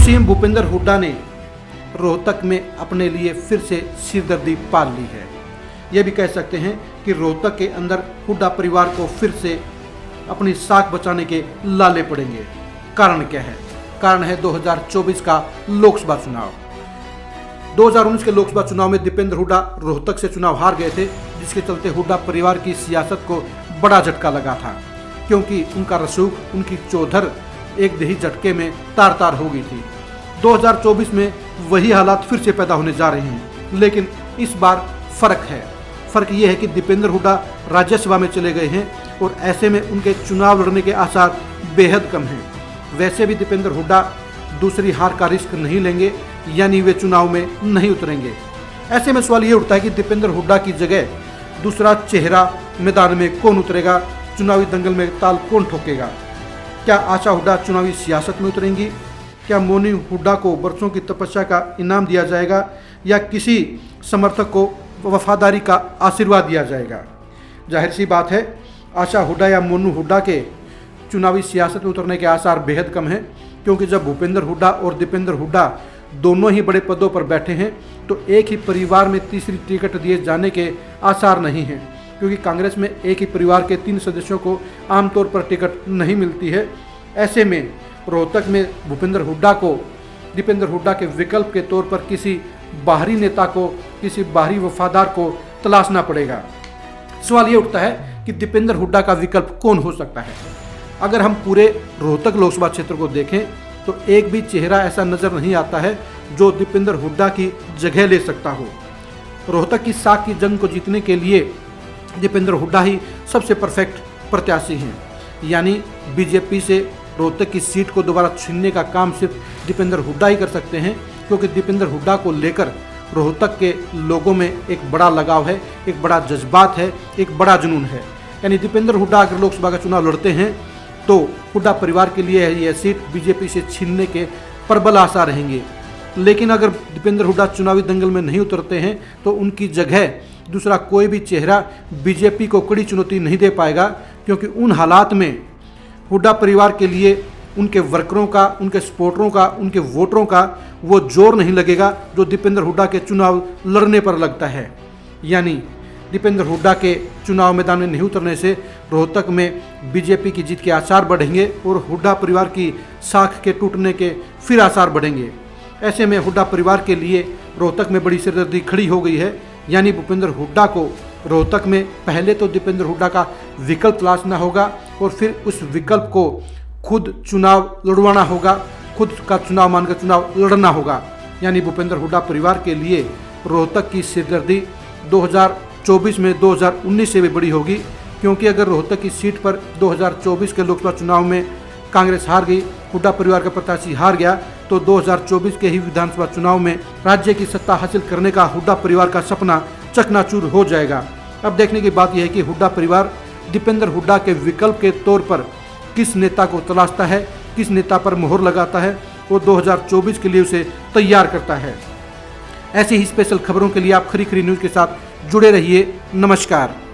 CM Bhupendra Hooda ने रोहतक में अपने लिए फिर से सिरदर्दी पाल ली है। यह भी कह सकते हैं कि रोहतक के अंदर हुड्डा परिवार को फिर से अपनी साख बचाने के लाले पड़ेंगे। कारण क्या है? कारण है 2024 का लोकसभा चुनाव। 2019 के लोकसभा चुनाव में दीपेंद्र हुड्डा रोहतक से चुनाव हार गए थे, जिसके चलते हुड्डा परिवार की सियासत को बड़ा झटका लगा था, क्योंकि उनका रसूख, उनकी चौधर एक दही झटके में तार तार हो गई थी। 2024 में वही हालात फिर से पैदा होने जा रहे हैं, लेकिन इस बार फर्क है। फर्क ये है कि दीपेंद्र हुड्डा राज्यसभा में चले गए हैं और ऐसे में उनके चुनाव लड़ने के आसार बेहद कम हैं। वैसे भी दीपेंद्र हुड्डा दूसरी हार का रिस्क नहीं लेंगे, यानी वे चुनाव में नहीं उतरेंगे। ऐसे में सवाल ये उठता है कि दीपेंद्र हुड्डा की जगह दूसरा चेहरा मैदान में कौन उतरेगा? चुनावी दंगल में ताल कौन ठोकेगा? क्या आशा हुड्डा चुनावी सियासत में उतरेंगी? क्या मोनी हुड्डा को बरसों की तपस्या का इनाम दिया जाएगा, या किसी समर्थक को वफादारी का आशीर्वाद दिया जाएगा? जाहिर सी बात है, आशा हुड्डा या मोनू हुड्डा के चुनावी सियासत में उतरने के आसार बेहद कम हैं, क्योंकि जब भूपेंद्र हुड्डा और दीपेंद्र हुड्डा दोनों ही बड़े पदों पर बैठे हैं तो एक ही परिवार में तीसरी टिकट दिए जाने के आसार नहीं हैं, क्योंकि कांग्रेस में एक ही परिवार के 3 सदस्यों को आमतौर पर टिकट नहीं मिलती है। ऐसे में रोहतक में भूपेंद्र हुड्डा को दीपेंद्र हुड्डा के विकल्प के तौर पर किसी बाहरी नेता को, किसी बाहरी वफादार को तलाशना पड़ेगा। सवाल ये उठता है कि दीपेंद्र हुड्डा का विकल्प कौन हो सकता है? अगर हम पूरे रोहतक लोकसभा क्षेत्र को देखें तो एक भी चेहरा ऐसा नजर नहीं आता है जो दीपेंद्र हुड्डा की जगह ले सकता हो। रोहतक की साख की जंग को जीतने के लिए दीपेंद्र हुड्डा ही सबसे परफेक्ट प्रत्याशी हैं, यानी बीजेपी से रोहतक की सीट को दोबारा छीनने का काम सिर्फ दीपेंद्र हुड्डा ही कर सकते हैं, क्योंकि दीपेंद्र हुड्डा को लेकर रोहतक के लोगों में एक बड़ा लगाव है, एक बड़ा जज्बात है, एक बड़ा जुनून है। यानी दीपेंद्र हुड्डा अगर लोकसभा का चुनाव लड़ते हैं तो हुड्डा परिवार के लिए यह सीट बीजेपी से छीनने के प्रबल आसार रहेंगे। लेकिन अगर दीपेंद्र हुड्डा चुनावी दंगल में नहीं उतरते हैं तो उनकी जगह दूसरा कोई भी चेहरा बीजेपी को कड़ी चुनौती नहीं दे पाएगा, क्योंकि उन हालात में हुड्डा परिवार के लिए उनके वर्करों का, उनके सपोर्टरों का, उनके वोटरों का वो जोर नहीं लगेगा जो दीपेंद्र हुड्डा के चुनाव लड़ने पर लगता है। यानी दीपेंद्र हुड्डा के चुनाव मैदान में नहीं उतरने से रोहतक में बीजेपी की जीत के आसार बढ़ेंगे और हुड्डा परिवार की साख के टूटने के फिर आसार बढ़ेंगे। ऐसे में हुड्डा परिवार के लिए रोहतक में बड़ी सिरदर्दी खड़ी हो गई है। यानी भूपेंद्र हुड्डा को रोहतक में पहले तो दीपेंद्र हुड्डा का विकल्प तलाशना होगा और फिर उस विकल्प को खुद चुनाव लड़वाना होगा, खुद का चुनाव मानकर चुनाव लड़ना होगा। यानी भूपेंद्र हुड्डा परिवार के लिए रोहतक की सिरदर्दी 2024 में 2019 से भी बड़ी होगी, क्योंकि अगर रोहतक की सीट पर 2024 के लोकसभा चुनाव में कांग्रेस हार गई, हुड्डा परिवार का प्रत्याशी हार गया, तो 2024 के ही विधानसभा चुनाव में राज्य की सत्ता हासिल करने का हुड्डा परिवार का सपना चकनाचूर हो जाएगा। अब देखने की बात यह है कि हुड्डा परिवार दीपेंद्र हुड्डा के विकल्प के तौर पर किस नेता को तलाशता है, किस नेता पर मोहर लगाता है, वो 2024 के लिए उसे तैयार करता है। ऐसी ही स्पेशल खबरों के लिए आप खरी खरी न्यूज़ के साथ जुड़े रहिए। नमस्कार।